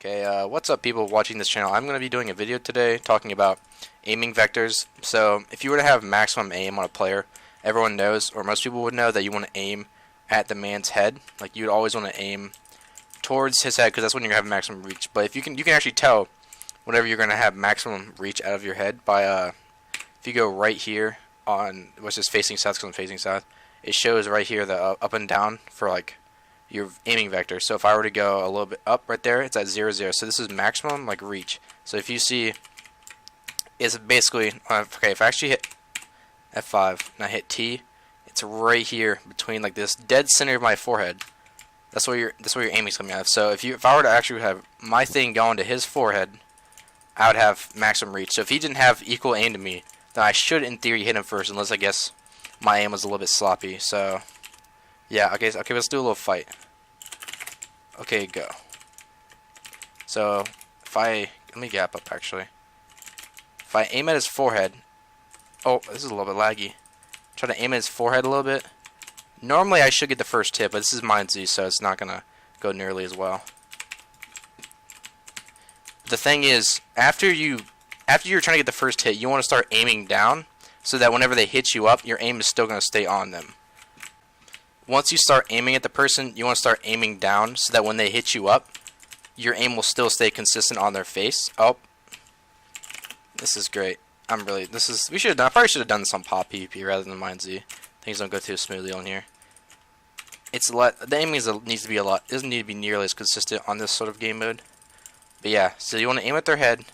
Okay, what's up people watching this channel? I'm going to be doing a video today talking about aiming vectors. So if you were to have maximum aim on a player, everyone knows, or most people would know, that you want to aim at the man's head. Like, you'd always want to aim towards his head because that's when you're going to have maximum reach. But if you can actually tell whenever you're going to have maximum reach out of your head by if you go right here on what's just facing south, because I'm facing south, it shows right here the up and down for like your aiming vector. So if I were to go a little bit up right there, it's at 0, 0. So this is maximum like reach. So if you see, it's basically okay. If I actually hit F5 and I hit T, it's right here between like this dead center of my forehead. That's where your aiming's coming out of. So if I were to actually have my thing going to his forehead, I would have maximum reach. So if he didn't have equal aim to me, then I should in theory hit him first, unless I guess my aim was a little bit sloppy. So yeah, okay, let's do a little fight. Okay, go. So let me gap up actually. If I aim at his forehead, oh, this is a little bit laggy. Try to aim at his forehead a little bit. Normally I should get the first hit, but this is mine Z, so it's not gonna go nearly as well. The thing is, after you're trying to get the first hit, you want to start aiming down so that whenever they hit you up, your aim is still gonna stay on them. Once you start aiming at the person, you want to start aiming down so that when they hit you up, your aim will still stay consistent on their face. Oh, this is great. I probably should have done this on Pop PvP rather than Mine Z. Things don't go too smoothly on here. The aiming needs to be doesn't need to be nearly as consistent on this sort of game mode. But yeah, so you want to aim at their head,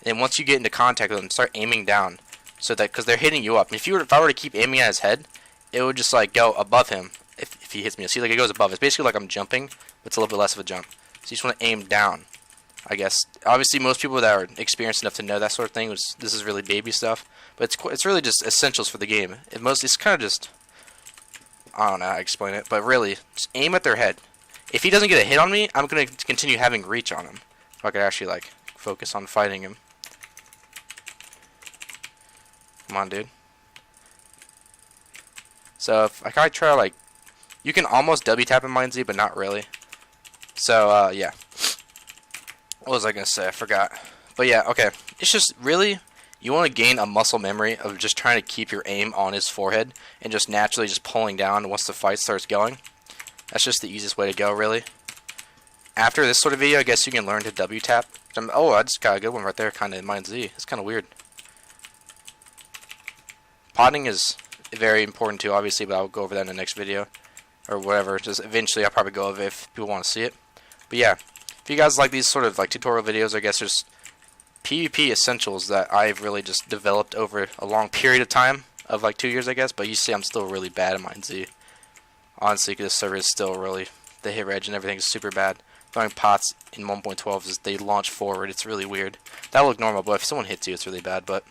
and once you get into contact with them, start aiming down, so that because they're hitting you up. If I were to keep aiming at his head, it would just like go above him. If he hits me, see, like it goes above. It's basically like I'm jumping, but it's a little bit less of a jump. So you just want to aim down, I guess. Obviously, most people that are experienced enough to know that sort of thing, this is really baby stuff. But it's really just essentials for the game. It's kind of just, I don't know how to explain it, but really, just aim at their head. If he doesn't get a hit on me, I'm going to continue having reach on him. If I could actually like focus on fighting him. Come on, dude. So if I try to like, you can almost W tap in Mine Z, but not really. So yeah. What was I gonna say? I forgot. But yeah, okay. It's just really, you want to gain a muscle memory of just trying to keep your aim on his forehead and just naturally just pulling down once the fight starts going. That's just the easiest way to go, really. After this sort of video, I guess you can learn to W tap. Oh, I just got a good one right there, kind of in Mine Z. It's kind of weird. Potting is very important too, obviously, but I'll go over that in the next video. Or whatever, just eventually I'll probably go over it if people want to see it. But yeah, if you guys like these sort of like tutorial videos, I guess there's PvP essentials that I've really just developed over a long period of time, of like 2 years I guess, but you see I'm still really bad at Mine Z. Honestly, because this server is still really, the hit reg and everything is super bad. Throwing pots in 1.12 is they launch forward, it's really weird. That'll look normal, but if someone hits you it's really bad. But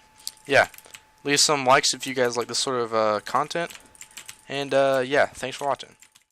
yeah, leave some likes if you guys like this sort of content. And yeah, thanks for watching.